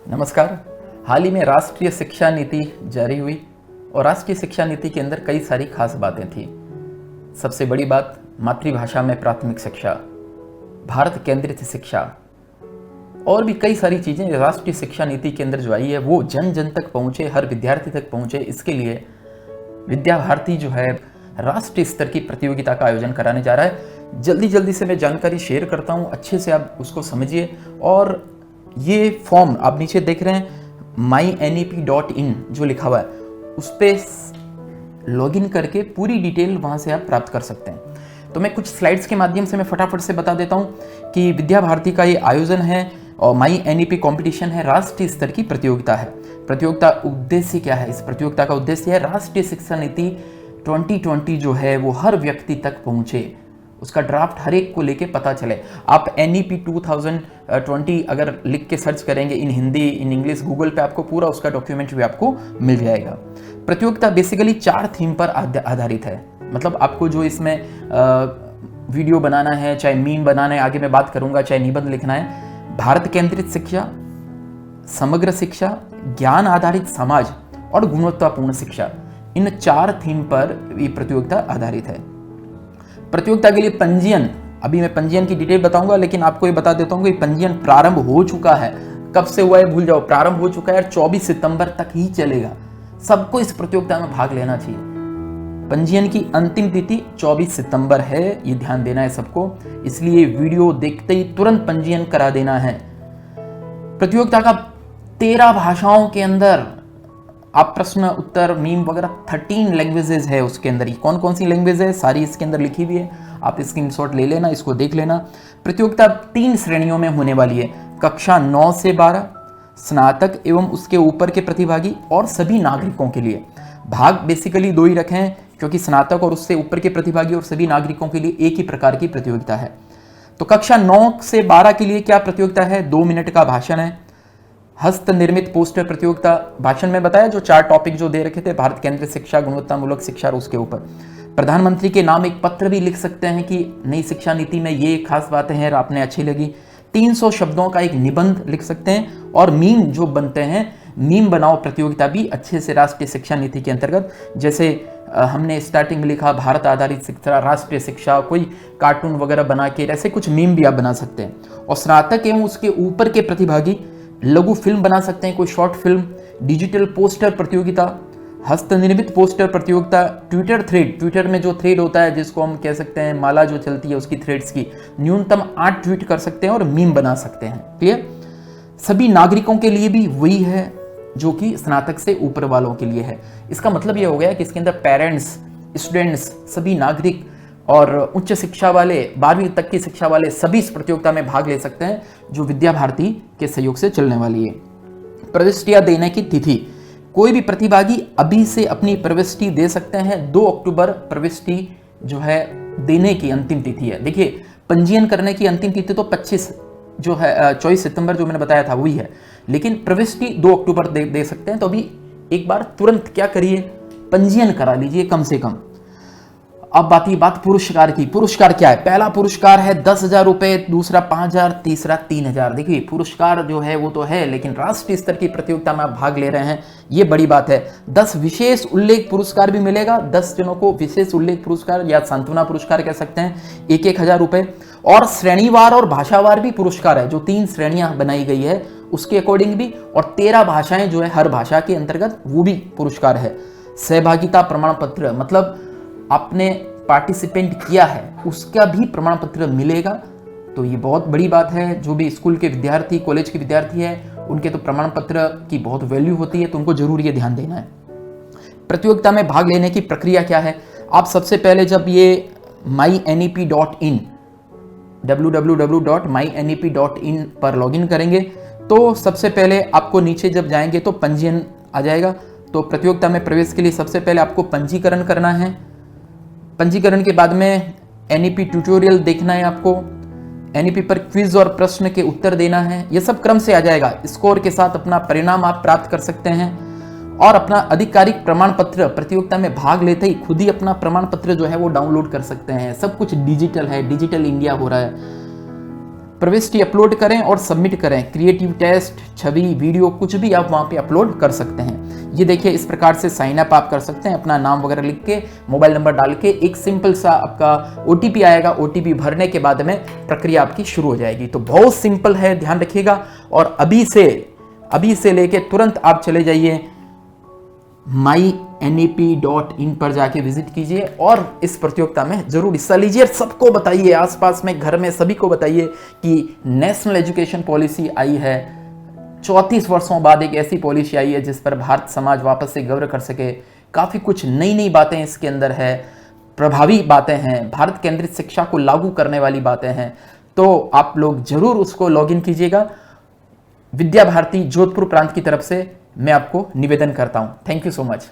नमस्कार। हाल ही में राष्ट्रीय शिक्षा नीति जारी हुई और राष्ट्रीय शिक्षा नीति के अंदर कई सारी खास बातें थी। सबसे बड़ी बात, मातृभाषा में प्राथमिक शिक्षा, भारत केंद्रित शिक्षा और भी कई सारी चीज़ें राष्ट्रीय शिक्षा नीति के अंदर जो आई है वो जन जन तक पहुँचे, हर विद्यार्थी तक पहुँचे। इसके लिए विद्या भारती जो है राष्ट्रीय स्तर की प्रतियोगिता का आयोजन कराने जा रहा है। जल्दी जल्दी से मैं जानकारी शेयर करता हूँ, अच्छे से आप उसको समझिए। और ये फॉर्म आप नीचे देख रहे हैं mynep.in जो लिखा हुआ है, उस पर लॉगिन करके पूरी डिटेल वहाँ से आप प्राप्त कर सकते हैं। तो मैं कुछ स्लाइड्स के माध्यम से मैं फटाफट से बता देता हूँ कि विद्या भारती का ये आयोजन है और mynep कंपटीशन है, राष्ट्रीय स्तर की प्रतियोगिता है। प्रतियोगिता उद्देश्य क्या है? इस प्रतियोगिता का उद्देश्य है राष्ट्रीय शिक्षा नीति 2020 जो है वो हर व्यक्ति तक पहुँचे, उसका ड्राफ्ट हर एक को लेके पता चले। आप NEP 2020 अगर लिख के सर्च करेंगे इन हिंदी, इन इंग्लिश, गूगल पे आपको पूरा उसका डॉक्यूमेंट भी आपको मिल जाएगा। प्रतियोगिता बेसिकली 4 थीम पर आधारित है। मतलब आपको जो इसमें वीडियो बनाना है, चाहे मीम बनाना है, आगे मैं बात करूंगा, चाहे निबंध लिखना है, भारत केंद्रित शिक्षा, समग्र शिक्षा, ज्ञान आधारित समाज और गुणवत्तापूर्ण शिक्षा, इन 4 थीम पर ये प्रतियोगिता आधारित है। प्रतियोगिता के लिए पंजीयन, अभी मैं पंजीयन की डिटेल बताऊंगा, लेकिन आपको ये बता देता हूं कि पंजीयन प्रारंभ हो चुका है। कब से हुआ है भूल जाओ, प्रारंभ हो चुका है और 24 सितंबर तक ही चलेगा। सबको इस प्रतियोगिता में भाग लेना चाहिए। पंजीयन की अंतिम तिथि 24 सितंबर है, ये ध्यान देना है सबको, इसलिए वीडियो देखते ही तुरंत पंजीयन करा देना है। प्रतियोगिता का 13 भाषाओं के अंदर आप प्रश्न उत्तर मीम वगैरह 13 लैंग्वेजेस है उसके अंदर। ही कौन कौन सी लैंग्वेज है सारी इसके अंदर लिखी हुई है, आप स्क्रीनशॉट ले लेना, इसको देख लेना। प्रतियोगिता 3 श्रेणियों में होने वाली है, कक्षा 9 से 12, स्नातक एवं उसके ऊपर के प्रतिभागी और सभी नागरिकों के लिए। भाग बेसिकली 2 ही रखे हैं, क्योंकि स्नातक और उससे ऊपर के प्रतिभागी और सभी नागरिकों के लिए एक ही प्रकार की प्रतियोगिता है। तो कक्षा 9 से 12 के लिए क्या प्रतियोगिता है? 2 मिनट का भाषण है। हस्त निर्मित पोस्टर प्रतियोगिता, भाषण में बताया जो 4 टॉपिक जो दे रखे थे, भारत केंद्रित शिक्षा, गुणवत्तामूलक शिक्षा और उसके ऊपर प्रधानमंत्री के नाम एक पत्र भी लिख सकते हैं कि नई शिक्षा नीति में ये खास बातें हैं और आपने अच्छी लगी। 300 शब्दों का एक निबंध लिख सकते हैं। और मीम जो बनते हैं, मीम बनाओ प्रतियोगिता भी अच्छे से राष्ट्रीय शिक्षा नीति के अंतर्गत, जैसे हमने स्टार्टिंग में लिखा भारत आधारित शिक्षा, राष्ट्रीय शिक्षा, कोई कार्टून वगैरह बना के ऐसे कुछ मीम भी आप बना सकते हैं। और स्नातक एवं उसके ऊपर के प्रतिभागी लघु फिल्म बना सकते हैं, कोई शॉर्ट फिल्म, डिजिटल पोस्टर प्रतियोगिता, हस्तनिर्मित पोस्टर प्रतियोगिता, ट्विटर थ्रेड, ट्विटर में जो थ्रेड होता है जिसको हम कह सकते हैं माला जो चलती है उसकी थ्रेड्स की, न्यूनतम 8 ट्वीट कर सकते हैं और मीम बना सकते हैं। क्लियर? सभी नागरिकों के लिए भी वही है जो कि स्नातक से ऊपर वालों के लिए है। इसका मतलब ये हो गया कि इसके अंदर पेरेंट्स, स्टूडेंट्स, सभी नागरिक और उच्च शिक्षा वाले, 12वीं तक की शिक्षा वाले सभी इस प्रतियोगिता में भाग ले सकते हैं, जो विद्या भारती के सहयोग से चलने वाली है। प्रविष्टियां देने की तिथि, कोई भी प्रतिभागी अभी से अपनी प्रविष्टि दे सकते हैं। 2 अक्टूबर प्रविष्टि जो है देने की अंतिम तिथि है। देखिए, पंजीयन करने की अंतिम तिथि तो 25 जो है 24 सितंबर जो मैंने बताया था वही है, लेकिन प्रविष्टि 2 अक्टूबर दे सकते हैं। तो अभी एक बार तुरंत क्या करिए, पंजीयन करा लीजिए कम से कम। अब बात पुरस्कार की। पुरस्कार क्या है? पहला पुरस्कार है 10,000 रुपए, दूसरा 5,000, तीसरा 3,000। देखिए, पुरस्कार जो है वो तो है, लेकिन राष्ट्रीय स्तर की प्रतियोगिता में आप भाग ले रहे हैं, ये बड़ी बात है। 10 विशेष उल्लेख पुरस्कार भी मिलेगा, 10 जनों को विशेष उल्लेख पुरस्कार या सांत्वना पुरस्कार कह सकते हैं, 1,000 रुपए। और श्रेणीवार और भाषावार भी पुरस्कार है, जो 3 श्रेणियां बनाई गई है उसके अकॉर्डिंग भी, और 13 भाषाएं जो है हर भाषा के अंतर्गत वो भी पुरस्कार है। सहभागिता प्रमाण पत्र, मतलब आपने पार्टिसिपेंट किया है उसका भी प्रमाण पत्र मिलेगा। तो ये बहुत बड़ी बात है। जो भी स्कूल के विद्यार्थी, कॉलेज के विद्यार्थी हैं, उनके तो प्रमाण पत्र की बहुत वैल्यू होती है, तो उनको जरूर ये ध्यान देना है। प्रतियोगिता में भाग लेने की प्रक्रिया क्या है? आप सबसे पहले जब ये mynep.in www.mynep.in पर लॉगिन करेंगे तो सबसे पहले आपको नीचे जब जाएंगे तो पंजीयन आ जाएगा। तो प्रतियोगिता में प्रवेश के लिए सबसे पहले आपको पंजीकरण करना है। पंजीकरण के बाद में NEP ट्यूटोरियल देखना है आपको, NEP पर क्विज और प्रश्न के उत्तर देना है। ये सब क्रम से आ जाएगा। स्कोर के साथ अपना परिणाम आप प्राप्त कर सकते हैं और अपना आधिकारिक प्रमाण पत्र, प्रतियोगिता में भाग लेते ही खुद ही अपना प्रमाण पत्र जो है वो डाउनलोड कर सकते हैं। सब कुछ डिजिटल है, डिजिटल इंडिया हो रहा है। प्रविष्टि अपलोड करें और सबमिट करें। क्रिएटिव टेस्ट, छवि, वीडियो कुछ भी आप वहाँ पे अपलोड कर सकते हैं। ये देखिए इस प्रकार से साइन अप आप कर सकते हैं, अपना नाम वगैरह लिख के, मोबाइल नंबर डाल के, एक सिंपल सा आपका OTP आएगा। OTP भरने के बाद में प्रक्रिया आपकी शुरू हो जाएगी। तो बहुत सिंपल है, ध्यान रखिएगा। और अभी से लेके तुरंत आप चले जाइए mynep.in पर जाके विजिट कीजिए और इस प्रतियोगिता में जरूर हिस्सा लीजिए। सबको बताइए, आसपास में, घर में सभी को बताइए कि नेशनल एजुकेशन पॉलिसी आई है। 34 वर्षों बाद एक ऐसी पॉलिसी आई है जिस पर भारत समाज वापस से गौर कर सके। काफ़ी कुछ नई नई बातें इसके अंदर है, प्रभावी बातें हैं, भारत केंद्रित शिक्षा को लागू करने वाली बातें हैं। तो आप लोग जरूर उसको लॉगिन कीजिएगा। विद्या भारती जोधपुर प्रांत की तरफ से मैं आपको निवेदन करता हूं। Thank you so much.